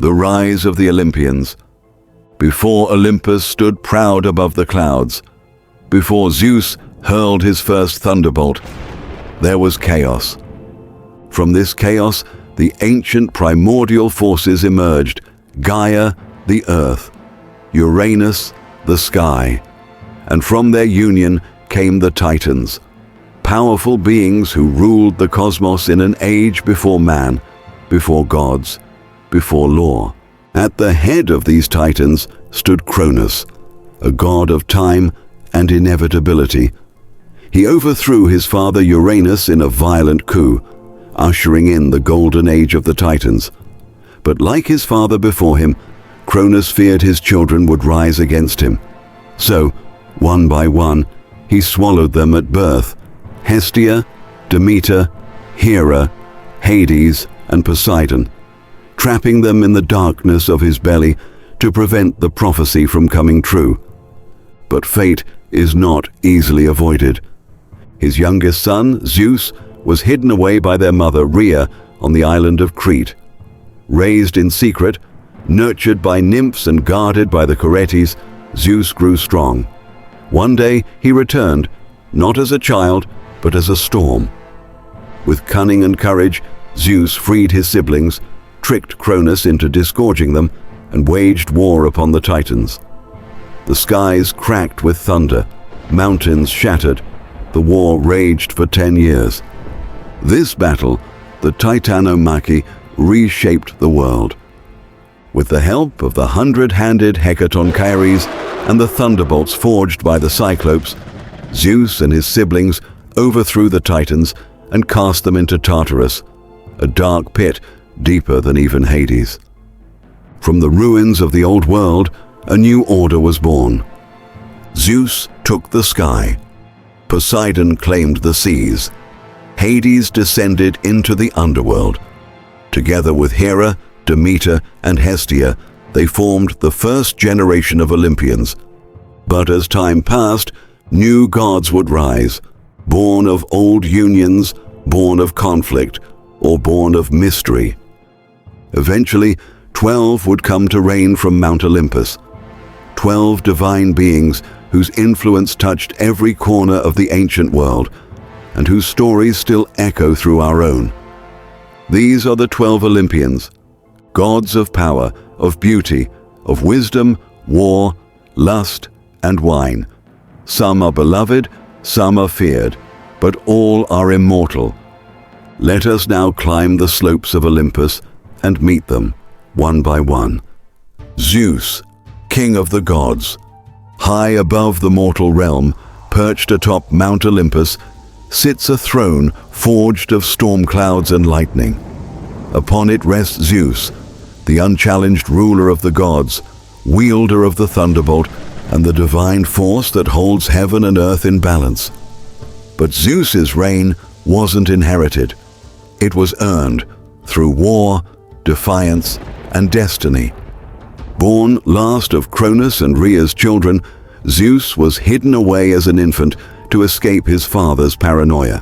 The rise of the Olympians. Before Olympus stood proud above the clouds, before Zeus hurled his first thunderbolt, there was chaos. From this chaos, the ancient primordial forces emerged: Gaia, the earth; Uranus, the sky. And from their union came the Titans, powerful beings who ruled the cosmos in an age before man, before gods, before law. At the head of these Titans stood Cronus, a god of time and inevitability. He overthrew his father Uranus in a violent coup, ushering in the golden age of the Titans. But like his father before him, Cronus feared his children would rise against him. So, one by one, he swallowed them at birth: Hestia, Demeter, Hera, Hades, and Poseidon, trapping them in the darkness of his belly to prevent the prophecy from coming true. But fate is not easily avoided. His youngest son, Zeus, was hidden away by their mother Rhea on the island of Crete. Raised in secret, nurtured by nymphs and guarded by the Curetes, Zeus grew strong. One day he returned, not as a child, but as a storm. With cunning and courage, Zeus freed his siblings, tricked Cronus into disgorging them, and waged war upon the Titans. The skies cracked with thunder, mountains shattered. The war raged for 10 years. This battle, the Titanomachy, reshaped the world. With the help of the 100-handed Hecatonchires and the thunderbolts forged by the Cyclopes, Zeus and his siblings overthrew the Titans and cast them into Tartarus, a dark pit deeper than even Hades. From the ruins of the old world, a new order was born. Zeus took the sky. Poseidon claimed the seas. Hades descended into the underworld. Together with Hera, Demeter, and Hestia, they formed the first generation of Olympians. But as time passed, new gods would rise, born of old unions, born of conflict, or born of mystery. Eventually, 12 would come to reign from Mount Olympus. 12 divine beings whose influence touched every corner of the ancient world, and whose stories still echo through our own. These are the 12 Olympians, gods of power, of beauty, of wisdom, war, lust, and wine. Some are beloved, some are feared, but all are immortal. Let us now climb the slopes of Olympus and meet them, one by one. Zeus, king of the gods. High above the mortal realm, perched atop Mount Olympus, sits a throne forged of storm clouds and lightning. Upon it rests Zeus, the unchallenged ruler of the gods, wielder of the thunderbolt, and the divine force that holds heaven and earth in balance. But Zeus's reign wasn't inherited. It was earned through war, defiance, and destiny. Born last of Cronus and Rhea's children, Zeus was hidden away as an infant to escape his father's paranoia.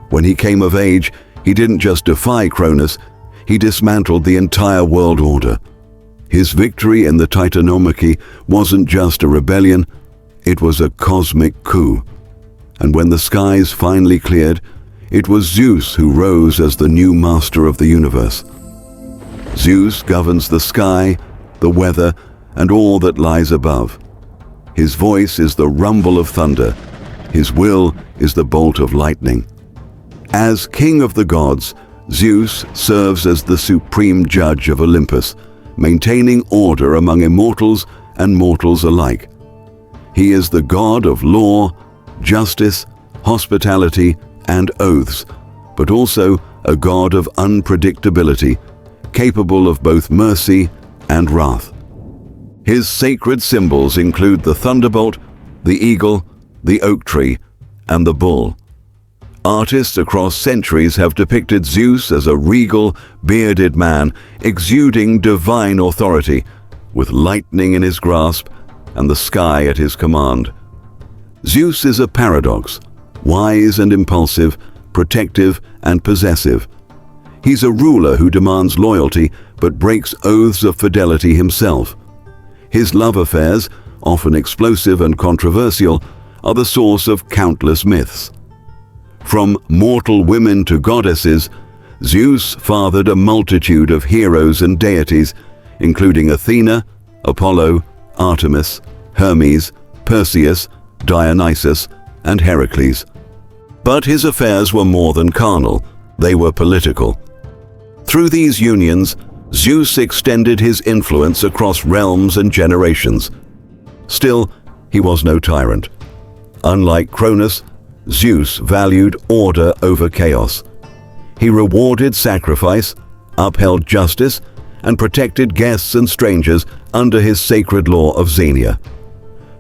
When he came of age, he didn't just defy Cronus, he dismantled the entire world order. His victory in the Titanomachy wasn't just a rebellion, it was a cosmic coup. And when the skies finally cleared, it was Zeus who rose as the new master of the universe. Zeus governs the sky, the weather, and all that lies above. His voice is the rumble of thunder. His will is the bolt of lightning. As king of the gods, Zeus serves as the supreme judge of Olympus, maintaining order among immortals and mortals alike. He is the god of law, justice, hospitality, and oaths, but also a god of unpredictability, capable of both mercy and wrath. His sacred symbols include the thunderbolt, the eagle, the oak tree, and the bull. Artists across centuries have depicted Zeus as a regal, bearded man exuding divine authority, with lightning in his grasp and the sky at his command. Zeus is a paradox, wise and impulsive, protective and possessive. He's a ruler who demands loyalty but breaks oaths of fidelity himself. His love affairs, often explosive and controversial, are the source of countless myths. From mortal women to goddesses, Zeus fathered a multitude of heroes and deities, including Athena, Apollo, Artemis, Hermes, Perseus, Dionysus, and Heracles. But his affairs were more than carnal, they were political. Through these unions, Zeus extended his influence across realms and generations. Still, he was no tyrant. Unlike Cronus, Zeus valued order over chaos. He rewarded sacrifice, upheld justice, and protected guests and strangers under his sacred law of Xenia.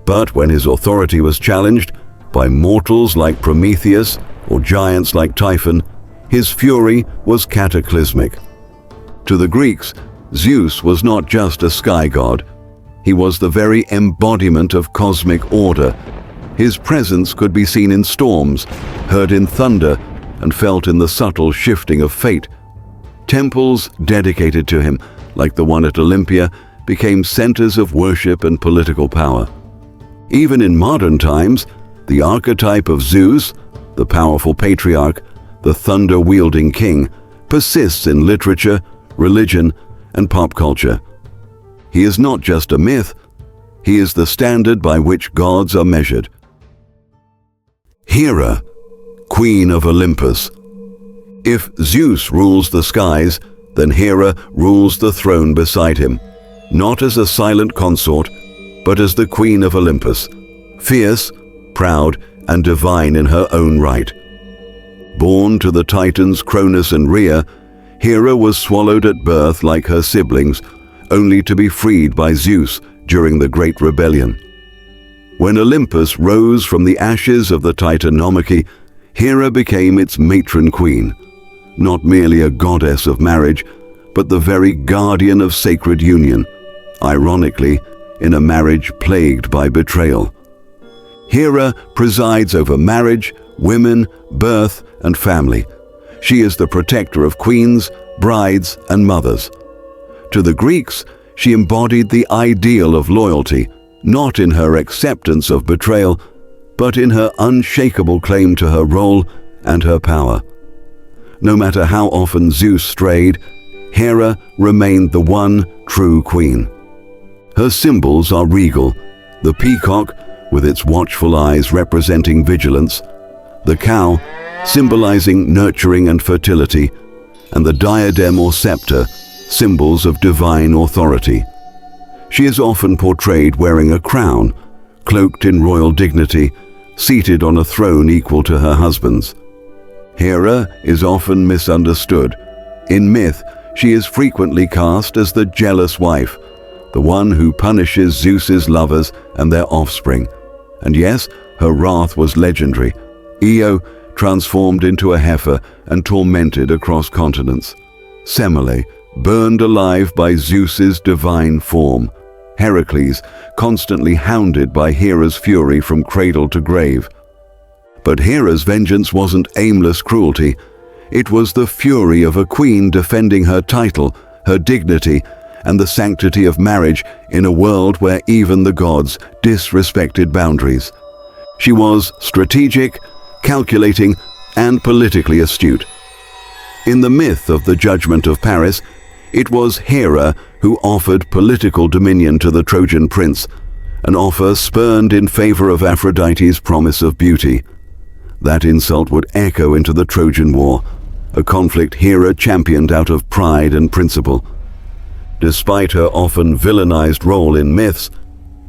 But when his authority was challenged by mortals like Prometheus or giants like Typhon, his fury was cataclysmic. To the Greeks, Zeus was not just a sky god. He was the very embodiment of cosmic order. His presence could be seen in storms, heard in thunder, and felt in the subtle shifting of fate. Temples dedicated to him, like the one at Olympia, became centers of worship and political power. Even in modern times, the archetype of Zeus, the powerful patriarch, the thunder-wielding king, persists in literature, religion, and pop culture. He is not just a myth, he is the standard by which gods are measured. Hera, Queen of Olympus. If Zeus rules the skies, then Hera rules the throne beside him, not as a silent consort, but as the Queen of Olympus, fierce, proud, and divine in her own right. Born to the Titans Cronus and Rhea, Hera was swallowed at birth like her siblings, only to be freed by Zeus during the Great Rebellion. When Olympus rose from the ashes of the Titanomachy, Hera became its matron queen, not merely a goddess of marriage, but the very guardian of sacred union, ironically, in a marriage plagued by betrayal. Hera presides over marriage, women, birth, and family. She is the protector of queens, brides, and mothers. To the Greeks, she embodied the ideal of loyalty, not in her acceptance of betrayal, but in her unshakable claim to her role and her power. No matter how often Zeus strayed, Hera remained the one true queen. Her symbols are regal: the peacock, with its watchful eyes representing vigilance, the cow, symbolizing nurturing and fertility, and the diadem or scepter, symbols of divine authority. She is often portrayed wearing a crown, cloaked in royal dignity, seated on a throne equal to her husband's. Hera is often misunderstood. In myth, she is frequently cast as the jealous wife, the one who punishes Zeus's lovers and their offspring. And yes, her wrath was legendary. Io transformed into a heifer and tormented across continents. Semele, burned alive by Zeus's divine form. Heracles, constantly hounded by Hera's fury from cradle to grave. But Hera's vengeance wasn't aimless cruelty. It was the fury of a queen defending her title, her dignity, and the sanctity of marriage in a world where even the gods disrespected boundaries. She was strategic, calculating, and politically astute. In the myth of the Judgment of Paris, it was Hera who offered political dominion to the Trojan prince, an offer spurned in favor of Aphrodite's promise of beauty. That insult would echo into the Trojan War, a conflict Hera championed out of pride and principle. Despite her often villainized role in myths,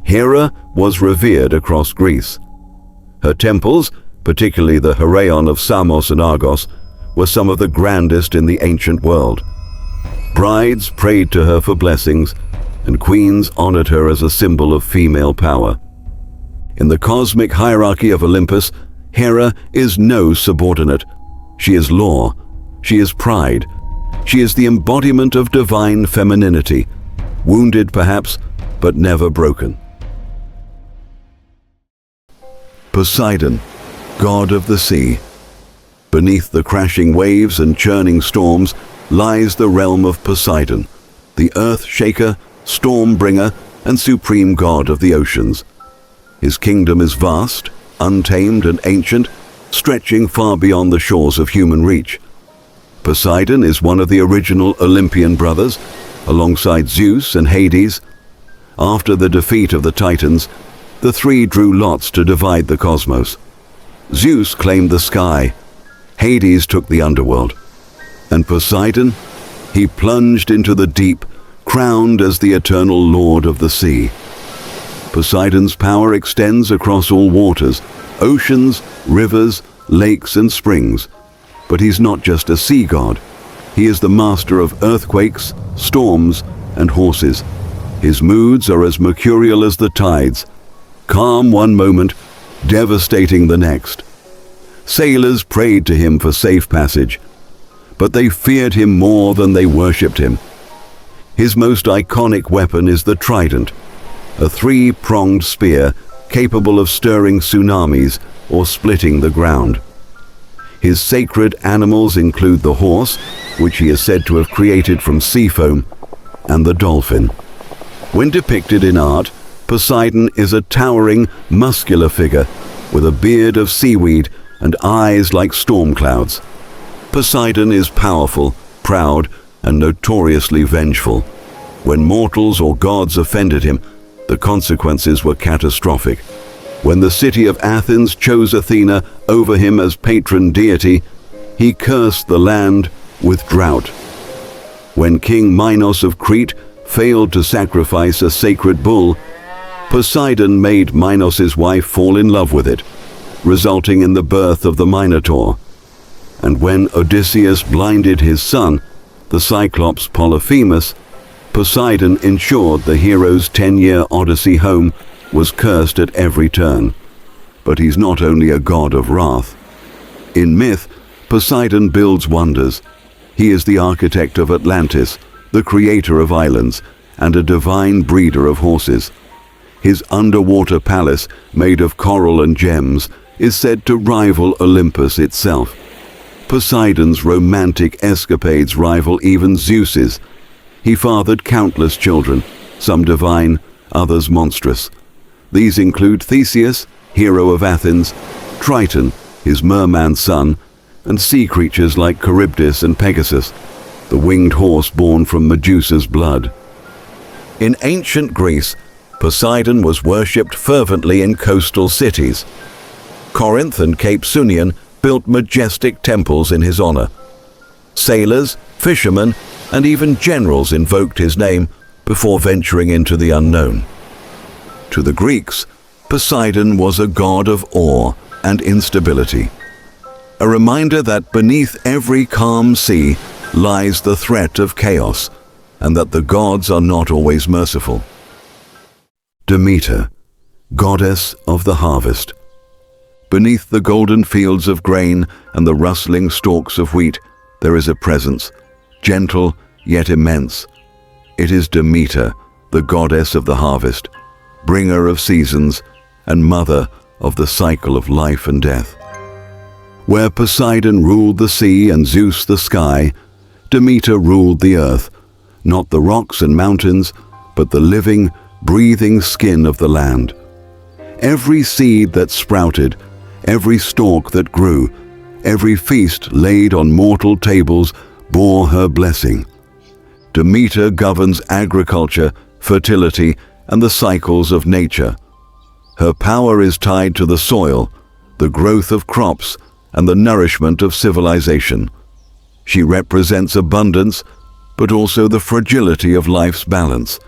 Hera was revered across Greece. Her temples, particularly the Heraion of Samos and Argos, were some of the grandest in the ancient world. Brides prayed to her for blessings, and queens honored her as a symbol of female power. In the cosmic hierarchy of Olympus, Hera is no subordinate. She is law. She is pride. She is the embodiment of divine femininity, wounded perhaps, but never broken. Poseidon, god of the sea. Beneath the crashing waves and churning storms, lies the realm of Poseidon, the earth shaker, storm bringer, and supreme god of the oceans. His kingdom is vast, untamed, and ancient, stretching far beyond the shores of human reach. Poseidon is one of the original Olympian brothers, alongside Zeus and Hades. After the defeat of the Titans, the three drew lots to divide the cosmos. Zeus claimed the sky, Hades took the underworld, and Poseidon, he plunged into the deep, crowned as the eternal lord of the sea. Poseidon's power extends across all waters, oceans, rivers, lakes, and springs. But he's not just a sea god. He is the master of earthquakes, storms, and horses. His moods are as mercurial as the tides, calm one moment, devastating the next. Sailors prayed to him for safe passage, but they feared him more than they worshipped him. His most iconic weapon is the trident, a three-pronged spear capable of stirring tsunamis or splitting the ground. His sacred animals include the horse, which he is said to have created from sea foam, and the dolphin. When depicted in art, Poseidon is a towering, muscular figure with a beard of seaweed and eyes like storm clouds. Poseidon is powerful, proud, and notoriously vengeful. When mortals or gods offended him, the consequences were catastrophic. When the city of Athens chose Athena over him as patron deity, he cursed the land with drought. When King Minos of Crete failed to sacrifice a sacred bull, Poseidon made Minos' wife fall in love with it, resulting in the birth of the Minotaur. And when Odysseus blinded his son, the Cyclops Polyphemus, Poseidon ensured the hero's 10-year odyssey home was cursed at every turn. But he's not only a god of wrath. In myth, Poseidon builds wonders. He is the architect of Atlantis, the creator of islands, and a divine breeder of horses. His underwater palace, made of coral and gems, is said to rival Olympus itself. Poseidon's romantic escapades rival even Zeus's. He fathered countless children, some divine, others monstrous. These include Theseus, hero of Athens, Triton, his merman son, and sea creatures like Charybdis and Pegasus, the winged horse born from Medusa's blood. In ancient Greece, Poseidon was worshipped fervently in coastal cities. Corinth and Cape Sunion built majestic temples in his honor. Sailors, fishermen, and even generals invoked his name before venturing into the unknown. To the Greeks, Poseidon was a god of awe and instability, a reminder that beneath every calm sea lies the threat of chaos, and that the gods are not always merciful. Demeter, goddess of the harvest. Beneath the golden fields of grain and the rustling stalks of wheat, there is a presence, gentle yet immense. It is Demeter, the goddess of the harvest, bringer of seasons, and mother of the cycle of life and death. Where Poseidon ruled the sea and Zeus the sky, Demeter ruled the earth, not the rocks and mountains, but the living, breathing skin of the land. Every seed that sprouted, every stalk that grew, every feast laid on mortal tables bore her blessing. Demeter governs agriculture, fertility, and the cycles of nature. Her power is tied to the soil, the growth of crops, and the nourishment of civilization. She represents abundance, but also the fragility of life's balance.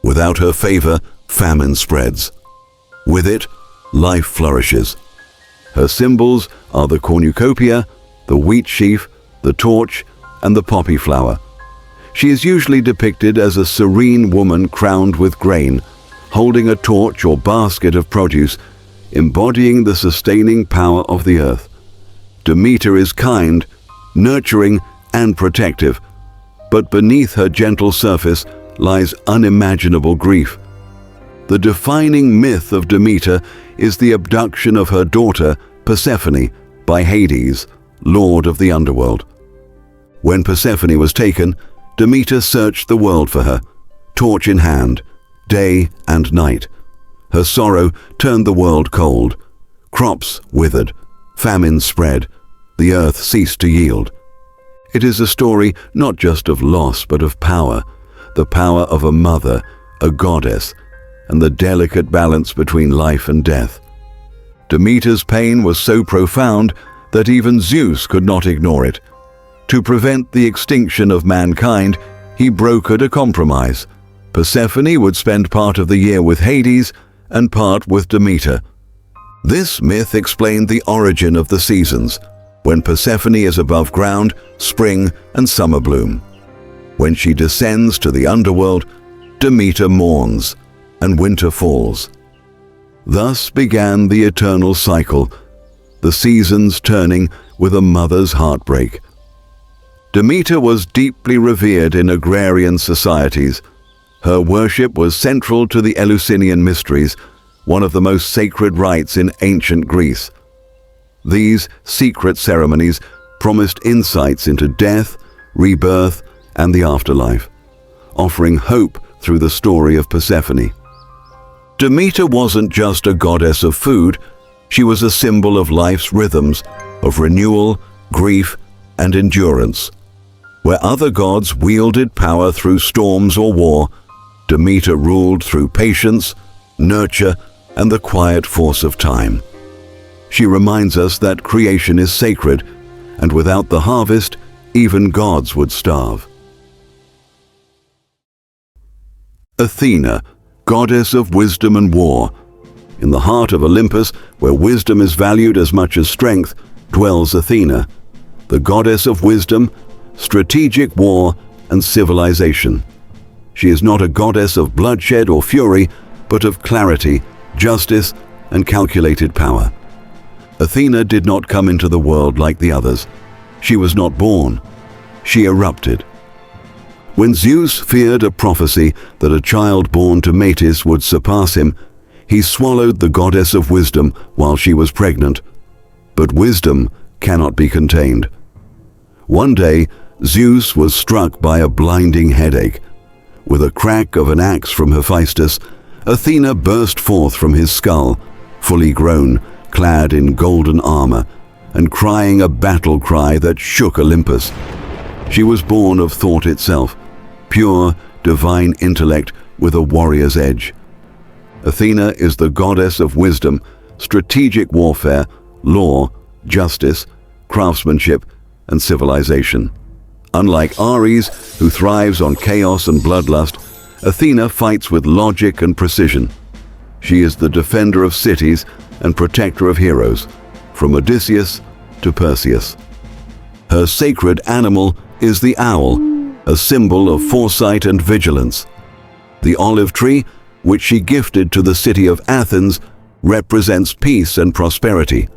Without her favor, famine spreads. With it, life flourishes. Her symbols are the cornucopia, the wheat sheaf, the torch, and the poppy flower. She is usually depicted as a serene woman crowned with grain, holding a torch or basket of produce, embodying the sustaining power of the earth. Demeter is kind, nurturing, and protective, but beneath her gentle surface lies unimaginable grief. The defining myth of Demeter is the abduction of her daughter, Persephone, by Hades, lord of the underworld. When Persephone was taken, Demeter searched the world for her, torch in hand, day and night. Her sorrow turned the world cold. Crops withered, famine spread, the earth ceased to yield. It is a story not just of loss but of power, the power of a mother, a goddess, and the delicate balance between life and death. Demeter's pain was so profound that even Zeus could not ignore it. To prevent the extinction of mankind, he brokered a compromise. Persephone would spend part of the year with Hades and part with Demeter. This myth explained the origin of the seasons. When Persephone is above ground, spring and summer bloom. When she descends to the underworld, Demeter mourns, and winter falls. Thus began the eternal cycle, the seasons turning with a mother's heartbreak. Demeter was deeply revered in agrarian societies. Her worship was central to the Eleusinian mysteries, one of the most sacred rites in ancient Greece. These secret ceremonies promised insights into death, rebirth, and the afterlife, offering hope through the story of Persephone. Demeter wasn't just a goddess of food, she was a symbol of life's rhythms, of renewal, grief, and endurance. Where other gods wielded power through storms or war, Demeter ruled through patience, nurture, and the quiet force of time. She reminds us that creation is sacred, and without the harvest, even gods would starve. Athena, goddess of wisdom and war. In the heart of Olympus, where wisdom is valued as much as strength, dwells Athena, the goddess of wisdom, strategic war, and civilization. She is not a goddess of bloodshed or fury, but of clarity, justice, and calculated power. Athena did not come into the world like the others. She was not born. She erupted. When Zeus feared a prophecy that a child born to Metis would surpass him, he swallowed the goddess of wisdom while she was pregnant. But wisdom cannot be contained. One day, Zeus was struck by a blinding headache. With a crack of an axe from Hephaestus, Athena burst forth from his skull, fully grown, clad in golden armor, and crying a battle cry that shook Olympus. She was born of thought itself, pure, divine intellect with a warrior's edge. Athena is the goddess of wisdom, strategic warfare, law, justice, craftsmanship, and civilization. Unlike Ares, who thrives on chaos and bloodlust, Athena fights with logic and precision. She is the defender of cities and protector of heroes, from Odysseus to Perseus. Her sacred animal is the owl, a symbol of foresight and vigilance. The olive tree, which she gifted to the city of Athens, represents peace and prosperity.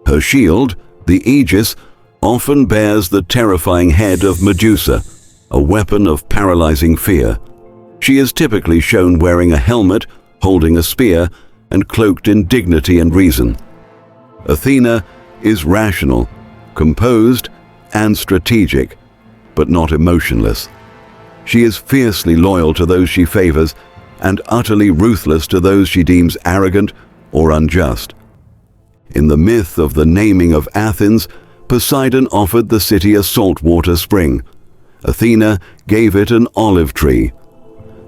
Her shield, the aegis, often bears the terrifying head of Medusa, a weapon of paralyzing fear. She is typically shown wearing a helmet, holding a spear, and cloaked in dignity and reason. Athena is rational, composed, and strategic, but not emotionless. She is fiercely loyal to those she favors and utterly ruthless to those she deems arrogant or unjust. In the myth of the naming of Athens, Poseidon offered the city a saltwater spring. Athena gave it an olive tree.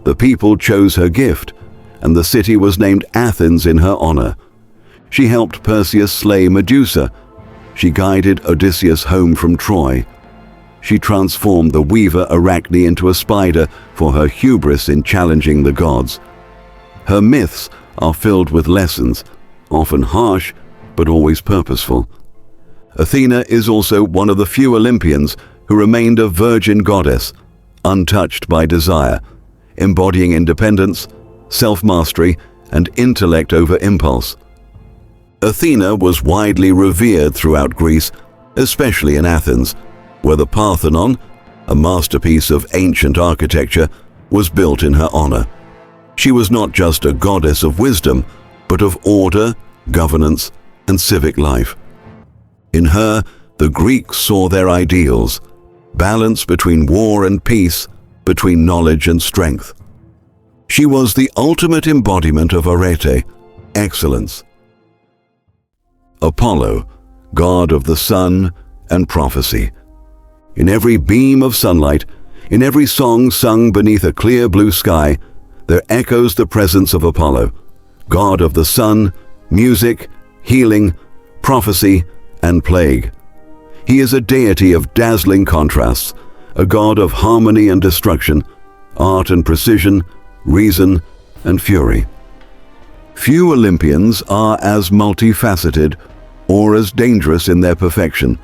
The people chose her gift, and the city was named Athens in her honor. She helped Perseus slay Medusa. She guided Odysseus home from Troy. She transformed the weaver Arachne into a spider for her hubris in challenging the gods. Her myths are filled with lessons, often harsh but always purposeful. Athena is also one of the few Olympians who remained a virgin goddess, untouched by desire, embodying independence, self-mastery, and intellect over impulse. Athena was widely revered throughout Greece, especially in Athens, where the Pantheon, a masterpiece of ancient architecture, was built in her honor. She was not just a goddess of wisdom, but of order, governance, and civic life. In her, the Greeks saw their ideals: balance between war and peace, between knowledge and strength. She was the ultimate embodiment of arete, excellence. Apollo, god of the sun and prophecy. In every beam of sunlight, in every song sung beneath a clear blue sky, there echoes the presence of Apollo, god of the sun, music, healing, prophecy, and plague. He is a deity of dazzling contrasts, a god of harmony and destruction, art and precision, reason and fury. Few Olympians are as multifaceted or as dangerous in their perfection.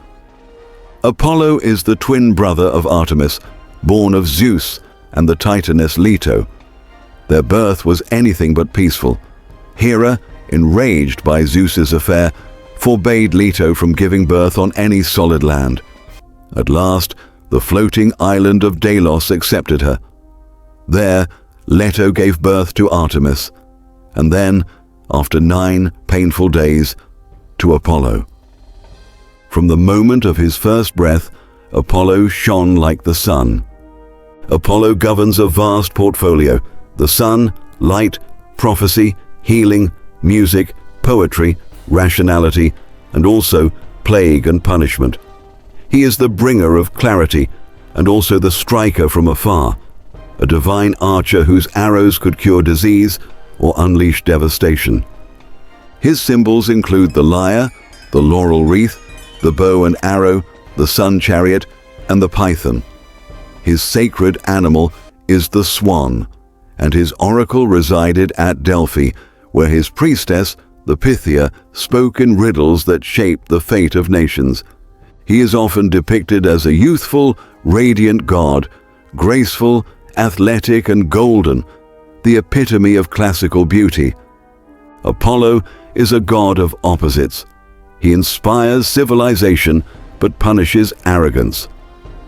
Apollo is the twin brother of Artemis, born of Zeus and the Titaness Leto. Their birth was anything but peaceful. Hera, enraged by Zeus's affair, forbade Leto from giving birth on any solid land. At last, the floating island of Delos accepted her. There, Leto gave birth to Artemis, and then, after 9 painful days, to Apollo. From the moment of his first breath, Apollo shone like the sun. Apollo governs a vast portfolio: the sun, light, prophecy, healing, music, poetry, rationality, and also plague and punishment. He is the bringer of clarity and also the striker from afar, a divine archer whose arrows could cure disease or unleash devastation. His symbols include the lyre, the laurel wreath, the bow and arrow, the sun chariot, and the python. His sacred animal is the swan, and his oracle resided at Delphi, where his priestess, the Pythia, spoke in riddles that shaped the fate of nations. He is often depicted as a youthful, radiant god, graceful, athletic, and golden, the epitome of classical beauty. Apollo is a god of opposites. He inspires civilization but punishes arrogance.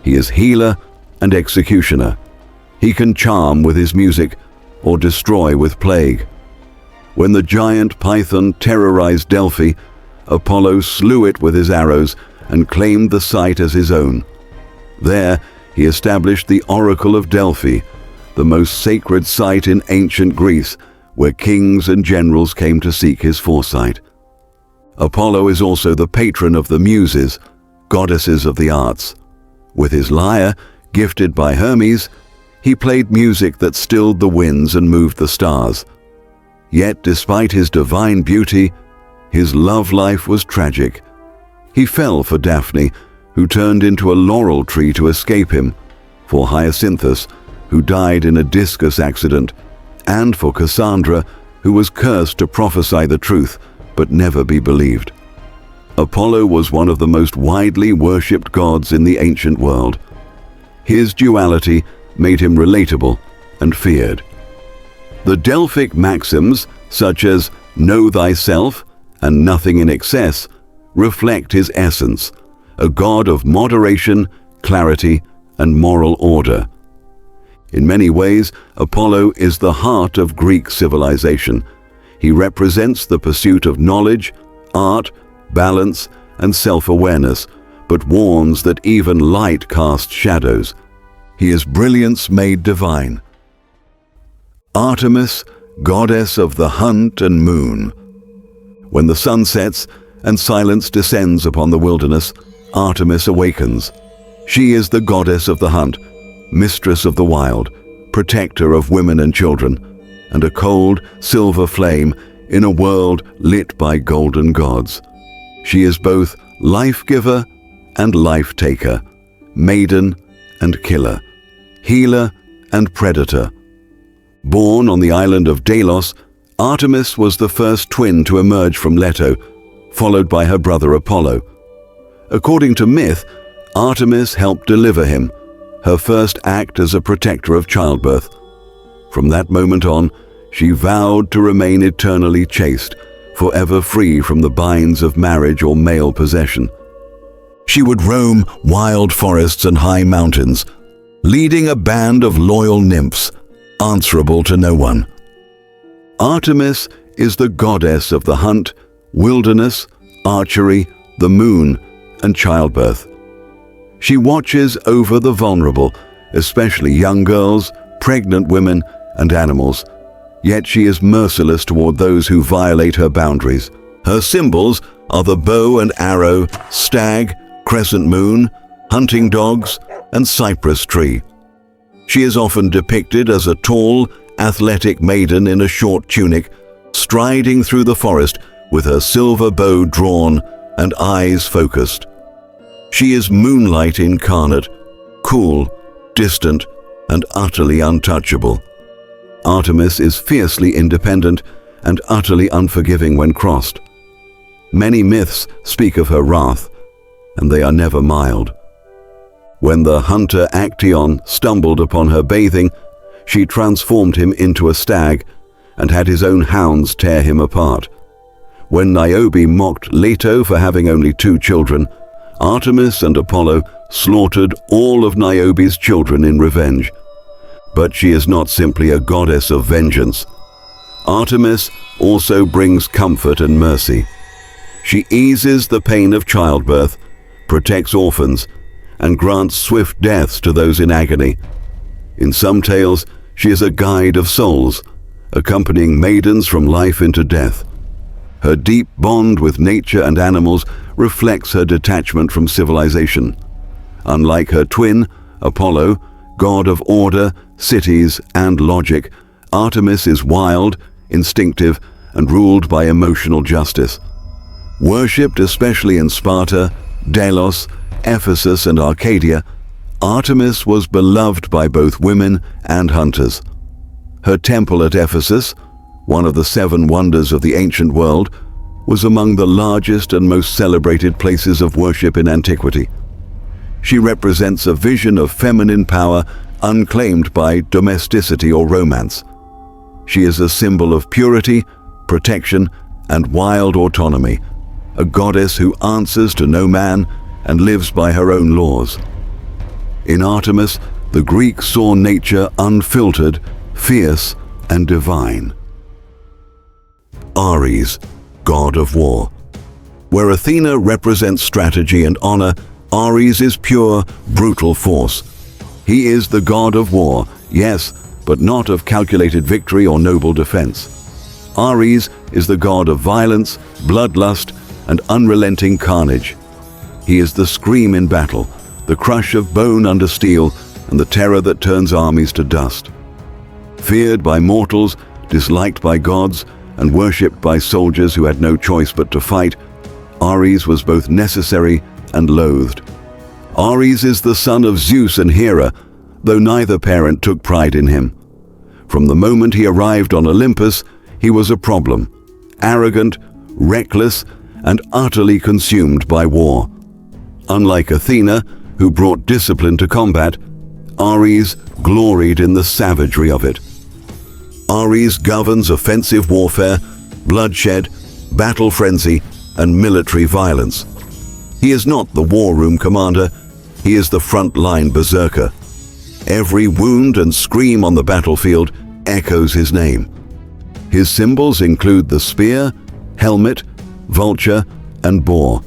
He is healer and executioner. He can charm with his music or destroy with plague. When the giant python terrorized Delphi, Apollo slew it with his arrows and claimed the site as his own. There, he established the Oracle of Delphi, the most sacred site in ancient Greece, where kings and generals came to seek his foresight. Apollo is also the patron of the Muses, goddesses of the arts. With his lyre, gifted by Hermes, he played music that stilled the winds and moved the stars. Yet, despite his divine beauty, his love life was tragic. He fell for Daphne, who turned into a laurel tree to escape him, for Hyacinthus, who died in a discus accident, and for Cassandra, who was cursed to prophesy the truth but never be believed. Apollo was one of the most widely worshipped gods in the ancient world. His duality made him relatable and feared. The Delphic maxims, such as "know thyself" and "nothing in excess," reflect his essence, a god of moderation, clarity, and moral order. In many ways, Apollo is the heart of Greek civilization. He represents the pursuit of knowledge, art, balance, and self-awareness, but warns that even light casts shadows. He is brilliance made divine. Artemis, goddess of the hunt and moon. When the sun sets and silence descends upon the wilderness, Artemis awakens. She is the goddess of the hunt, mistress of the wild, protector of women and children, and a cold, silver flame in a world lit by golden gods. She is both life-giver and life-taker, maiden and killer, healer and predator. Born on the island of Delos, Artemis was the first twin to emerge from Leto, followed by her brother Apollo. According to myth, Artemis helped deliver him, her first act as a protector of childbirth. From that moment on, she vowed to remain eternally chaste, forever free from the binds of marriage or male possession. She would roam wild forests and high mountains, leading a band of loyal nymphs, answerable to no one. Artemis is the goddess of the hunt, wilderness, archery, the moon, and childbirth. She watches over the vulnerable, especially young girls, pregnant women, and animals. Yet she is merciless toward those who violate her boundaries. Her symbols are the bow and arrow, stag, crescent moon, hunting dogs, and cypress tree. She is often depicted as a tall, athletic maiden in a short tunic, striding through the forest with her silver bow drawn and eyes focused. She is moonlight incarnate, cool, distant, and utterly untouchable. Artemis is fiercely independent and utterly unforgiving when crossed. Many myths speak of her wrath, and they are never mild. When the hunter Actaeon stumbled upon her bathing, she transformed him into a stag and had his own hounds tear him apart. When Niobe mocked Leto for having only 2 children, Artemis and Apollo slaughtered all of Niobe's children in revenge. But she is not simply a goddess of vengeance. Artemis also brings comfort and mercy. She eases the pain of childbirth, protects orphans, and grants swift deaths to those in agony. In some tales, she is a guide of souls, accompanying maidens from life into death. Her deep bond with nature and animals reflects her detachment from civilization. Unlike her twin, Apollo, god of order, cities, and logic, Artemis is wild, instinctive, and ruled by emotional justice. Worshipped especially in Sparta, Delos, Ephesus, and Arcadia, Artemis was beloved by both women and hunters. Her temple at Ephesus, one of the 7 wonders of the ancient world, was among the largest and most celebrated places of worship in antiquity. She represents a vision of feminine power unclaimed by domesticity or romance. She is a symbol of purity, protection, and wild autonomy, a goddess who answers to no man and lives by her own laws. In Artemis, the Greeks saw nature unfiltered, fierce, and divine. Ares, god of war. Where Athena represents strategy and honor, Ares is pure, brutal force. He is the god of war, yes, but not of calculated victory or noble defense. Ares is the god of violence, bloodlust, and unrelenting carnage. He is the scream in battle, the crush of bone under steel, and the terror that turns armies to dust. Feared by mortals, disliked by gods, and worshipped by soldiers who had no choice but to fight, Ares was both necessary and loathed. Ares is the son of Zeus and Hera, though neither parent took pride in him. From the moment he arrived on Olympus, he was a problem, arrogant, reckless, and utterly consumed by war. Unlike Athena, who brought discipline to combat, Ares gloried in the savagery of it. Ares governs offensive warfare, bloodshed, battle frenzy, and military violence. He is not the war room commander, he is the front-line berserker. Every wound and scream on the battlefield echoes his name. His symbols include the spear, helmet, vulture, and boar.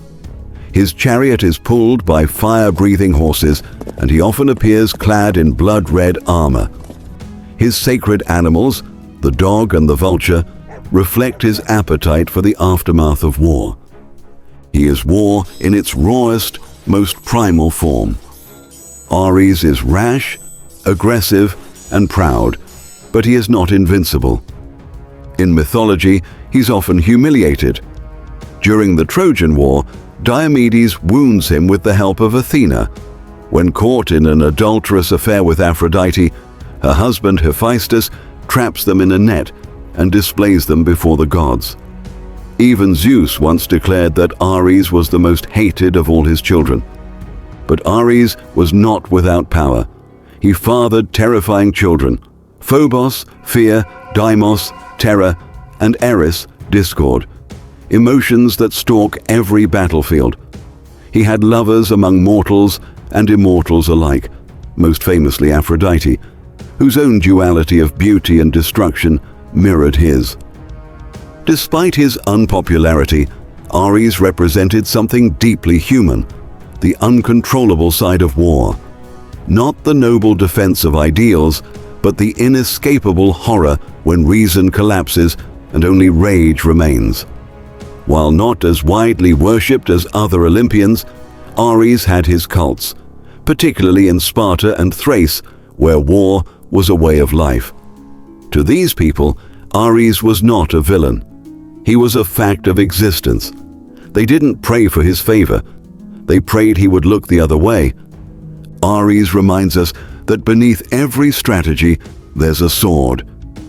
His chariot is pulled by fire-breathing horses, and he often appears clad in blood-red armor. His sacred animals, the dog and the vulture, reflect his appetite for the aftermath of war. He is war in its rawest, most primal form. Ares is rash, aggressive, and proud, but he is not invincible. In mythology, he's often humiliated. During the Trojan War, Diomedes wounds him with the help of Athena. When caught in an adulterous affair with Aphrodite, her husband Hephaestus traps them in a net and displays them before the gods. Even Zeus once declared that Ares was the most hated of all his children. But Ares was not without power. He fathered terrifying children: Phobos, fear; Deimos, terror; and Eris, discord, emotions that stalk every battlefield. He had lovers among mortals and immortals alike, most famously Aphrodite, whose own duality of beauty and destruction mirrored his. Despite his unpopularity, Ares represented something deeply human: the uncontrollable side of war. Not the noble defense of ideals, but the inescapable horror when reason collapses and only rage remains. While not as widely worshipped as other Olympians, Ares had his cults, particularly in Sparta and Thrace, where war was a way of life. To these people, Ares was not a villain. He was a fact of existence. They didn't pray for his favor. They prayed he would look the other way. Ares reminds us that beneath every strategy, there's a sword,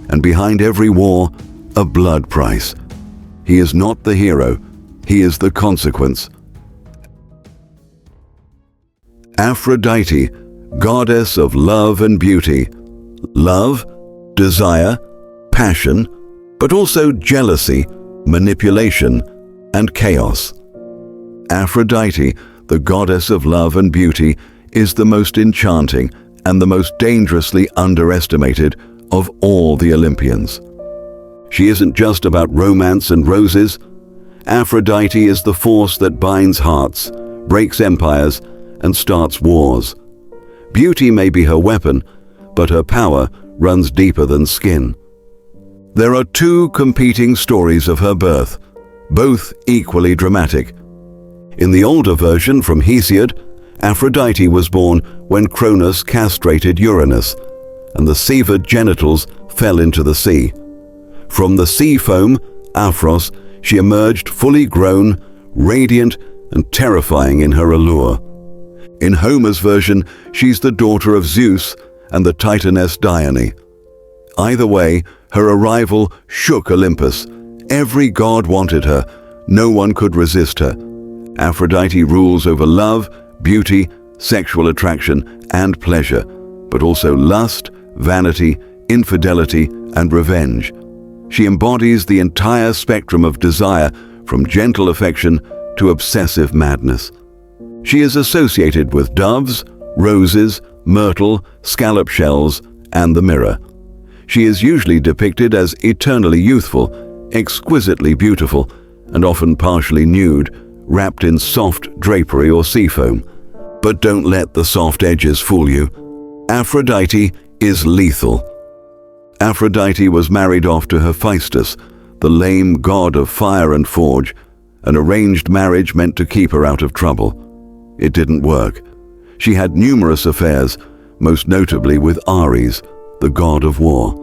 and behind every war, a blood price. He is not the hero, he is the consequence. Aphrodite, goddess of love and beauty. Love, desire, passion, but also jealousy, manipulation, and chaos. Aphrodite, the goddess of love and beauty, is the most enchanting and the most dangerously underestimated of all the Olympians. She isn't just about romance and roses. Aphrodite is the force that binds hearts, breaks empires, and starts wars. Beauty may be her weapon, but her power runs deeper than skin. There are two competing stories of her birth, both equally dramatic. In the older version from Hesiod, Aphrodite was born when Cronus castrated Uranus, and the severed genitals fell into the sea. From the sea foam, Aphros, she emerged fully grown, radiant, and terrifying in her allure. In Homer's version, she's the daughter of Zeus and the Titaness Dione. Either way, her arrival shook Olympus. Every god wanted her. No one could resist her. Aphrodite rules over love, beauty, sexual attraction, and pleasure, but also lust, vanity, infidelity, and revenge. She embodies the entire spectrum of desire, from gentle affection to obsessive madness. She is associated with doves, roses, myrtle, scallop shells, and the mirror. She is usually depicted as eternally youthful, exquisitely beautiful, and often partially nude, wrapped in soft drapery or seafoam. But don't let the soft edges fool you. Aphrodite is lethal. Aphrodite was married off to Hephaestus, the lame god of fire and forge. An arranged marriage meant to keep her out of trouble. It didn't work. She had numerous affairs, most notably with Ares, the god of war.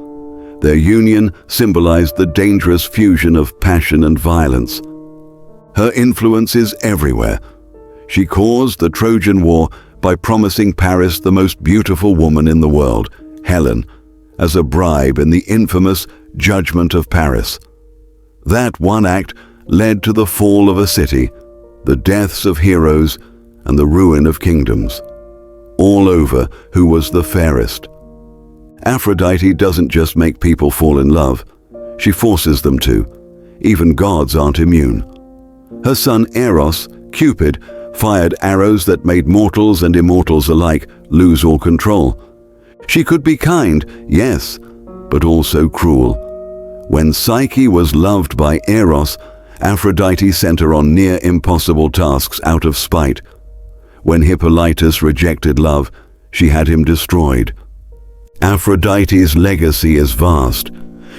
Their union symbolized the dangerous fusion of passion and violence. Her influence is everywhere. She caused the Trojan War by promising Paris the most beautiful woman in the world, Helen, as a bribe in the infamous Judgment of Paris. That one act led to the fall of a city, the deaths of heroes, and the ruin of kingdoms. All over, who was the fairest? Aphrodite doesn't just make people fall in love, she forces them to. Even gods aren't immune. Her son Eros, Cupid, fired arrows that made mortals and immortals alike lose all control. She could be kind, yes, but also cruel. When Psyche was loved by Eros, Aphrodite sent her on near impossible tasks out of spite. When Hippolytus rejected love, she had him destroyed. Aphrodite's legacy is vast.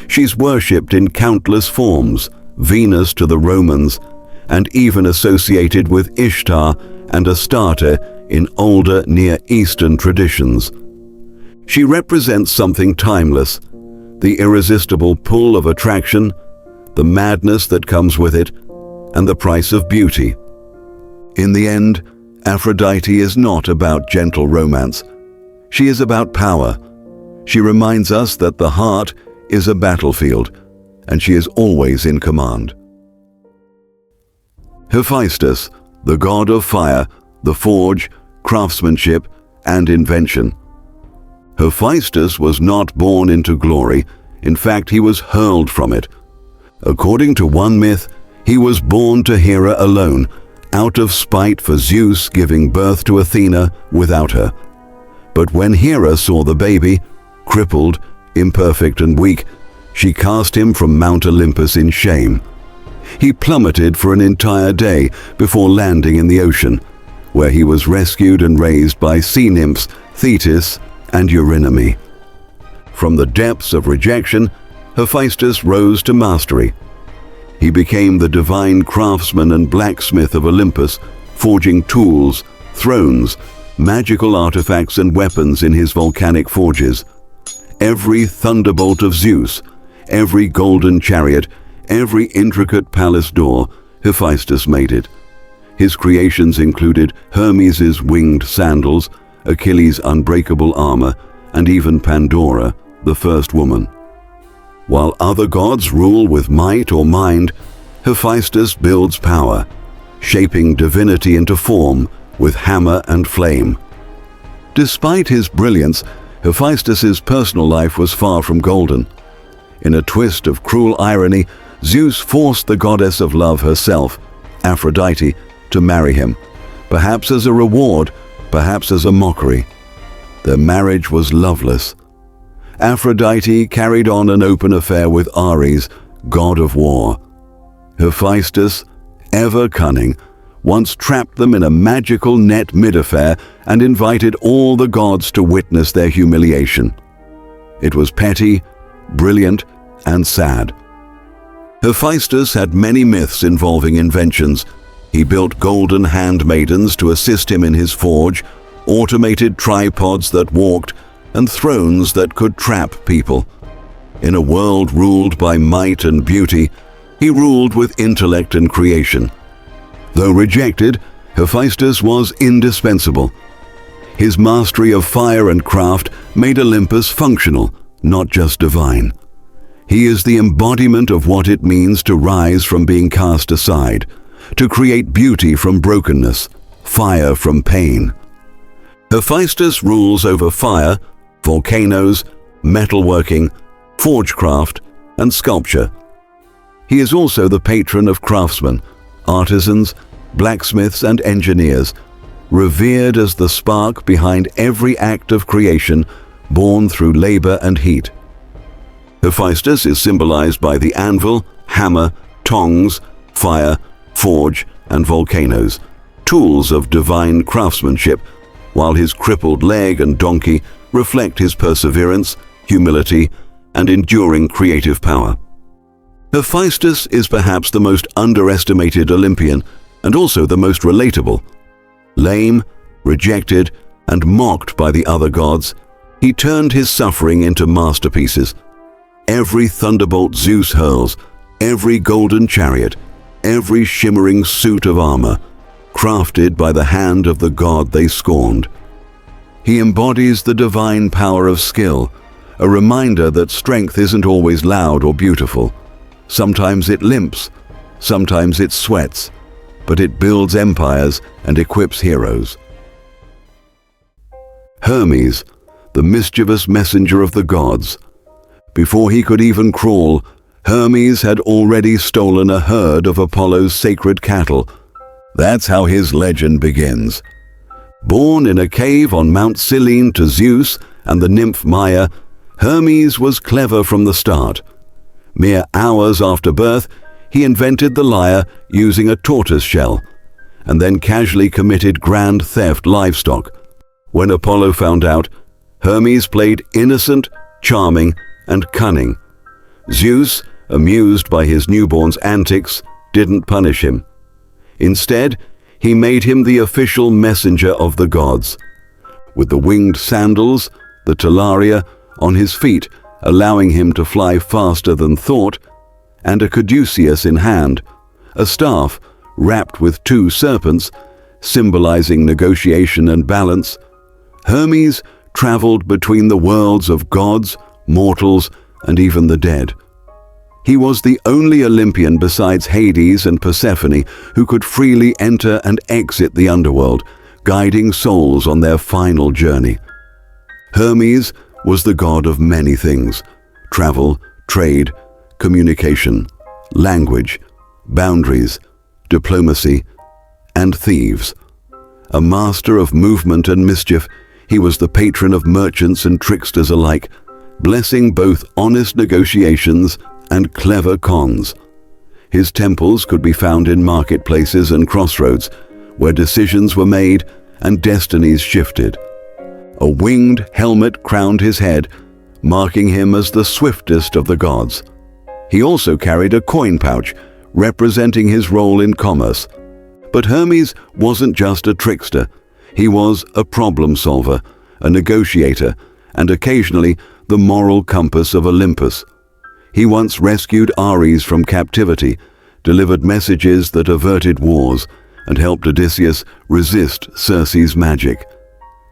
She's worshipped in countless forms, Venus to the Romans, and even associated with Ishtar and Astarte in older Near Eastern traditions. She represents something timeless, the irresistible pull of attraction, the madness that comes with it, and the price of beauty. In the end, Aphrodite is not about gentle romance. She is about power. She reminds us that the heart is a battlefield, and she is always in command. Hephaestus, the god of fire, the forge, craftsmanship, and invention. Hephaestus was not born into glory. In fact, he was hurled from it. According to one myth, he was born to Hera alone, out of spite for Zeus giving birth to Athena without her. But when Hera saw the baby, crippled, imperfect, and weak, she cast him from Mount Olympus in shame. He plummeted for an entire day before landing in the ocean, where he was rescued and raised by sea nymphs Thetis and Eurynome. From the depths of rejection, Hephaestus rose to mastery. He became the divine craftsman and blacksmith of Olympus, forging tools, thrones, magical artifacts and weapons in his volcanic forges. Every thunderbolt of Zeus, every golden chariot, every intricate palace door, Hephaestus made it. His creations included Hermes' winged sandals, Achilles' unbreakable armor, and even Pandora, the first woman. While other gods rule with might or mind, Hephaestus builds power, shaping divinity into form with hammer and flame. Despite his brilliance, Hephaestus's personal life was far from golden. In a twist of cruel irony, Zeus forced the goddess of love herself, Aphrodite, to marry him, perhaps as a reward, perhaps as a mockery. Their marriage was loveless. Aphrodite carried on an open affair with Ares, god of war. Hephaestus, ever cunning, once trapped them in a magical net mid-affair and invited all the gods to witness their humiliation. It was petty, brilliant, and sad. Hephaestus had many myths involving inventions. He built golden handmaidens to assist him in his forge, automated tripods that walked, and thrones that could trap people. In a world ruled by might and beauty, he ruled with intellect and creation. Though rejected, Hephaestus was indispensable. His mastery of fire and craft made Olympus functional, not just divine. He is the embodiment of what it means to rise from being cast aside, to create beauty from brokenness, fire from pain. Hephaestus rules over fire, volcanoes, metalworking, forgecraft, and sculpture. He is also the patron of craftsmen, artisans, blacksmiths, and engineers, revered as the spark behind every act of creation born through labor and heat. Hephaestus is symbolized by the anvil, hammer, tongs, fire, forge, and volcanoes, tools of divine craftsmanship, while his crippled leg and donkey reflect his perseverance, humility, and enduring creative power. Hephaestus is perhaps the most underestimated Olympian and also the most relatable. Lame, rejected, and mocked by the other gods, he turned his suffering into masterpieces. Every thunderbolt Zeus hurls, every golden chariot, every shimmering suit of armor, crafted by the hand of the god they scorned. He embodies the divine power of skill, a reminder that strength isn't always loud or beautiful. Sometimes it limps, sometimes it sweats, but it builds empires and equips heroes. Hermes, the mischievous messenger of the gods. Before he could even crawl, Hermes had already stolen a herd of Apollo's sacred cattle. That's how his legend begins. Born in a cave on Mount Cyllene to Zeus and the nymph Maia, Hermes was clever from the start. Mere hours after birth, he invented the lyre using a tortoise shell, and then casually committed grand theft livestock. When Apollo found out, Hermes played innocent, charming, and cunning. Zeus, amused by his newborn's antics, didn't punish him. Instead, he made him the official messenger of the gods. With the winged sandals, the talaria, on his feet, allowing him to fly faster than thought, and a caduceus in hand, a staff wrapped with two serpents, symbolizing negotiation and balance, Hermes traveled between the worlds of gods, mortals, and even the dead. He was the only Olympian besides Hades and Persephone who could freely enter and exit the underworld, guiding souls on their final journey. Hermes was the god of many things: travel, trade, communication, language, boundaries, diplomacy, and thieves. A master of movement and mischief, he was the patron of merchants and tricksters alike, blessing both honest negotiations and clever cons. His temples could be found in marketplaces and crossroads, where decisions were made and destinies shifted. A winged helmet crowned his head, marking him as the swiftest of the gods. He also carried a coin pouch, representing his role in commerce. But Hermes wasn't just a trickster. He was a problem solver, a negotiator, and occasionally the moral compass of Olympus. He once rescued Ares from captivity, delivered messages that averted wars, and helped Odysseus resist Circe's magic.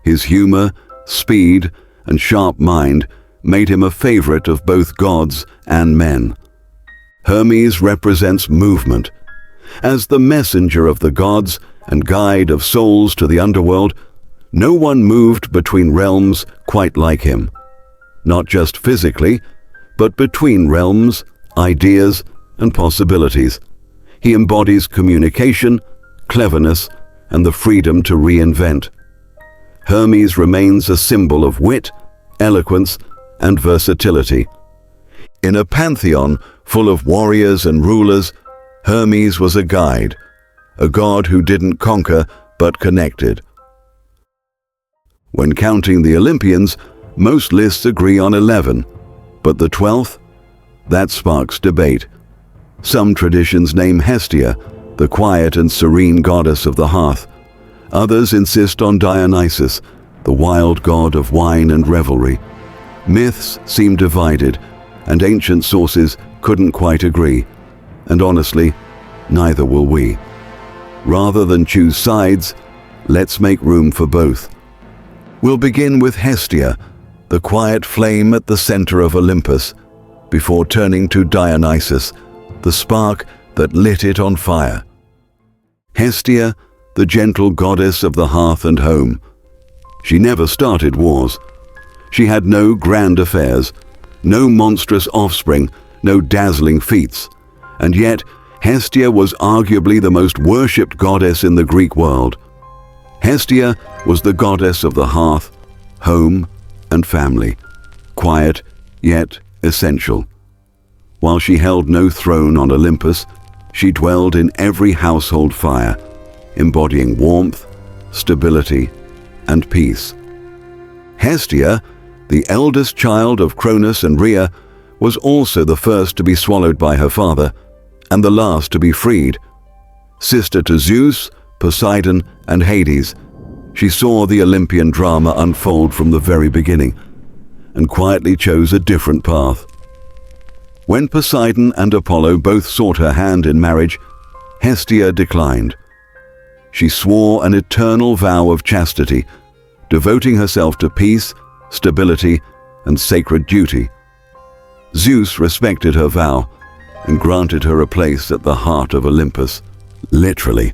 His humor, speed, and sharp mind made him a favorite of both gods and men. Hermes represents movement. As the messenger of the gods and guide of souls to the underworld, no one moved between realms quite like him. Not just physically, but between realms, ideas, and possibilities. He embodies communication, cleverness, and the freedom to reinvent. Hermes remains a symbol of wit, eloquence, and versatility. In a pantheon full of warriors and rulers, Hermes was a guide, a god who didn't conquer but connected. When counting the Olympians, most lists agree on 11, but the 12th? That sparks debate. Some traditions name Hestia, the quiet and serene goddess of the hearth. Others insist on Dionysus, the wild god of wine and revelry. Myths seem divided, and ancient sources couldn't quite agree. And honestly, neither will we. Rather than choose sides, let's make room for both. We'll begin with Hestia, the quiet flame at the center of Olympus, before turning to Dionysus, the spark that lit it on fire. Hestia, the gentle goddess of the hearth and home. She never started wars. She had no grand affairs, no monstrous offspring, no dazzling feats. And yet, Hestia was arguably the most worshipped goddess in the Greek world. Hestia was the goddess of the hearth, home, and family, quiet yet essential. While she held no throne on Olympus, she dwelled in every household fire, embodying warmth, stability, and peace. Hestia, the eldest child of Cronus and Rhea, was also the first to be swallowed by her father, and the last to be freed. Sister to Zeus, Poseidon, and Hades, she saw the Olympian drama unfold from the very beginning, and quietly chose a different path. When Poseidon and Apollo both sought her hand in marriage, Hestia declined. She swore an eternal vow of chastity, devoting herself to peace, stability, and sacred duty. Zeus respected her vow and granted her a place at the heart of Olympus, literally.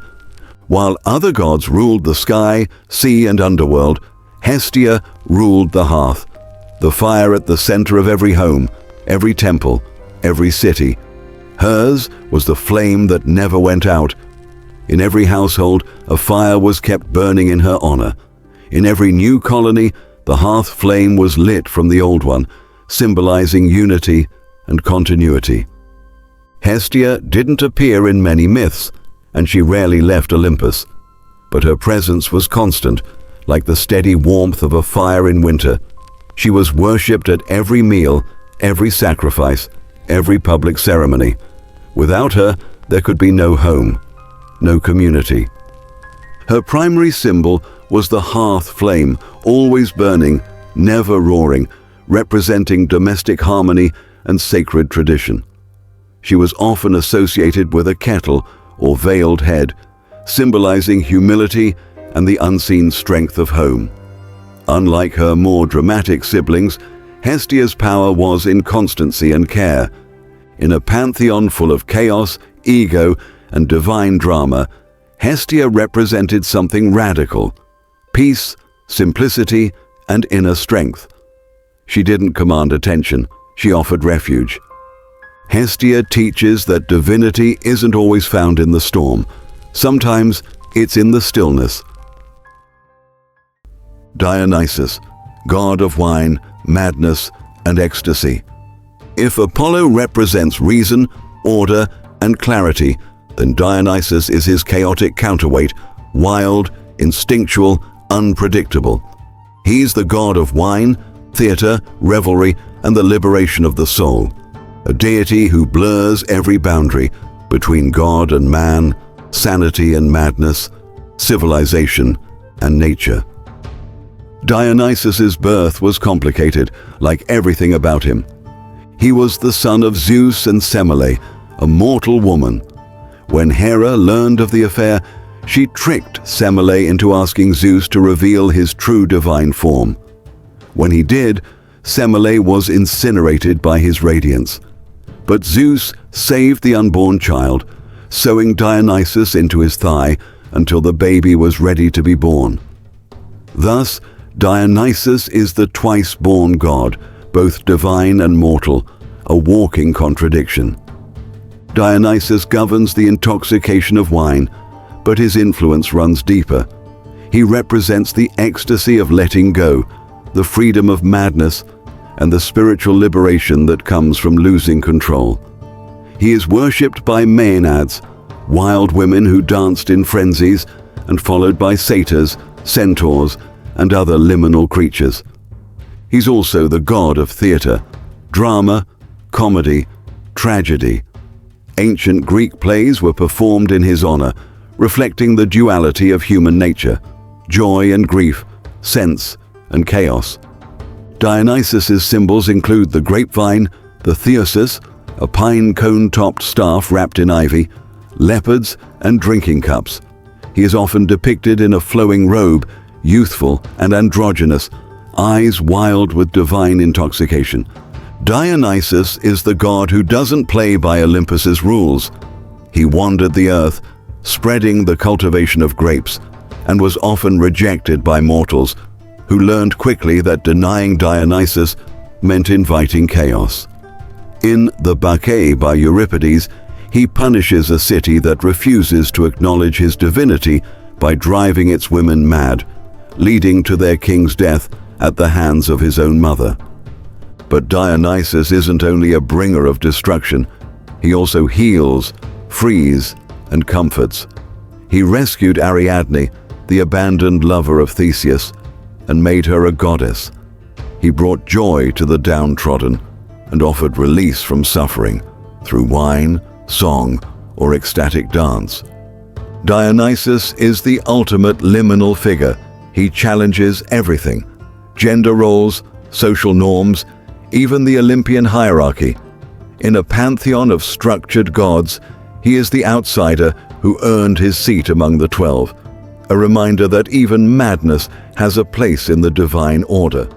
While other gods ruled the sky, sea, and underworld, Hestia ruled the hearth, the fire at the center of every home, every temple, every city. Hers was the flame that never went out. In every household, a fire was kept burning in her honor. In every new colony, the hearth flame was lit from the old one, symbolizing unity and continuity. Hestia didn't appear in many myths, and she rarely left Olympus. But her presence was constant, like the steady warmth of a fire in winter. She was worshipped at every meal, every sacrifice, every public ceremony. Without her, there could be no home, no community. Her primary symbol was the hearth flame, always burning, never roaring, representing domestic harmony and sacred tradition. She was often associated with a kettle or veiled head, symbolizing humility and the unseen strength of home. Unlike her more dramatic siblings, Hestia's power was in constancy and care. In a pantheon full of chaos, ego, and divine drama, Hestia represented something radical: peace, simplicity, and inner strength. She didn't command attention, she offered refuge. Hestia teaches that divinity isn't always found in the storm. Sometimes it's in the stillness. Dionysus, god of wine, madness, and ecstasy. If Apollo represents reason, order, and clarity, then Dionysus is his chaotic counterweight, wild, instinctual, unpredictable. He's the god of wine, theater, revelry, and the liberation of the soul, a deity who blurs every boundary between God and man, sanity and madness, civilization and nature. Dionysus's birth was complicated, like everything about him. He was the son of Zeus and Semele, a mortal woman. When Hera learned of the affair, she tricked Semele into asking Zeus to reveal his true divine form. When he did, Semele was incinerated by his radiance. But Zeus saved the unborn child, sewing Dionysus into his thigh until the baby was ready to be born. Thus, Dionysus is the twice-born god, both divine and mortal, a walking contradiction. Dionysus governs the intoxication of wine, but his influence runs deeper. He represents the ecstasy of letting go, the freedom of madness, and the spiritual liberation that comes from losing control. He is worshipped by maenads, wild women who danced in frenzies, and followed by satyrs, centaurs, and other liminal creatures. He's also the god of theater, drama, comedy, tragedy. Ancient Greek plays were performed in his honor, reflecting the duality of human nature, joy and grief, sense and chaos. Dionysus's symbols include the grapevine, the theosis, a pine cone-topped staff wrapped in ivy, leopards, and drinking cups. He is often depicted in a flowing robe, youthful and androgynous, eyes wild with divine intoxication. Dionysus is the god who doesn't play by Olympus's rules. He wandered the earth, spreading the cultivation of grapes, and was often rejected by mortals, who learned quickly that denying Dionysus meant inviting chaos. In The Bacchae by Euripides, he punishes a city that refuses to acknowledge his divinity by driving its women mad, leading to their king's death at the hands of his own mother. But Dionysus isn't only a bringer of destruction, he also heals, frees, and comforts. He rescued Ariadne, the abandoned lover of Theseus, and made her a goddess. He brought joy to the downtrodden and offered release from suffering through wine, song, or ecstatic dance. Dionysus is the ultimate liminal figure. He challenges everything: gender roles, social norms, even the Olympian hierarchy. In a pantheon of structured gods, he is the outsider who earned his seat among the 12, a reminder that even madness has a place in the divine order.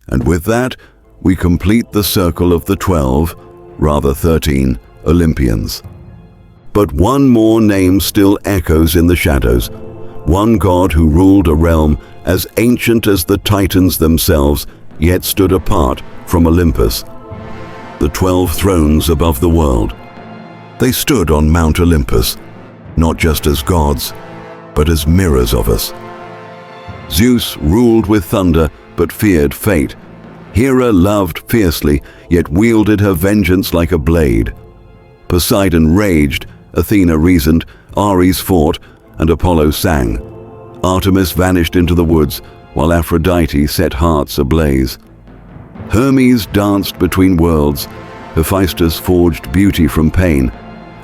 And with that, we complete the circle of the 12, rather 13, Olympians. But one more name still echoes in the shadows, one god who ruled a realm as ancient as the Titans themselves, yet stood apart from Olympus. The 12 thrones above the world. They stood on Mount Olympus, not just as gods, but as mirrors of us. Zeus ruled with thunder, but feared fate. Hera loved fiercely, yet wielded her vengeance like a blade. Poseidon raged, Athena reasoned, Ares fought, and Apollo sang. Artemis vanished into the woods, while Aphrodite set hearts ablaze. Hermes danced between worlds, Hephaestus forged beauty from pain,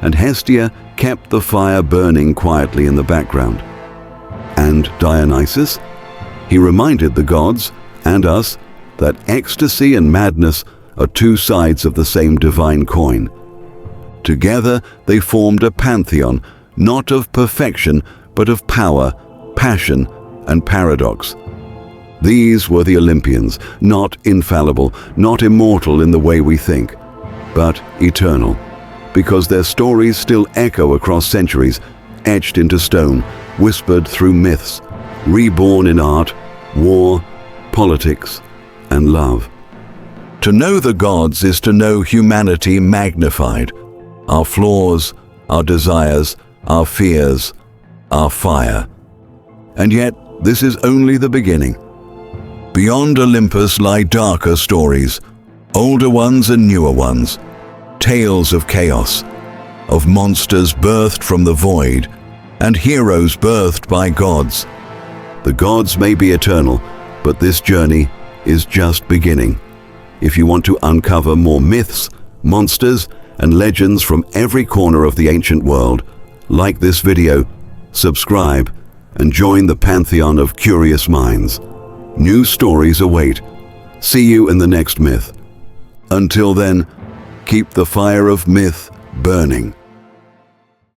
and Hestia kept the fire burning quietly in the background. And Dionysus? He reminded the gods, and us, that ecstasy and madness are two sides of the same divine coin. Together they formed a pantheon, not of perfection, but of power, passion, and paradox. These were the Olympians, not infallible, not immortal in the way we think, but eternal, because their stories still echo across centuries, etched into stone, whispered through myths, reborn in art, war, politics, and love. To know the gods is to know humanity magnified, our flaws, our desires, our fears, our fire. And yet, this is only the beginning. Beyond Olympus lie darker stories, older ones and newer ones, tales of chaos, of monsters birthed from the void, and heroes birthed by gods. The gods may be eternal, but this journey is just beginning. If you want to uncover more myths, monsters, and legends from every corner of the ancient world, like this video, subscribe, and join the pantheon of curious minds. New stories await. See you in the next myth. Until then, keep the fire of myth burning.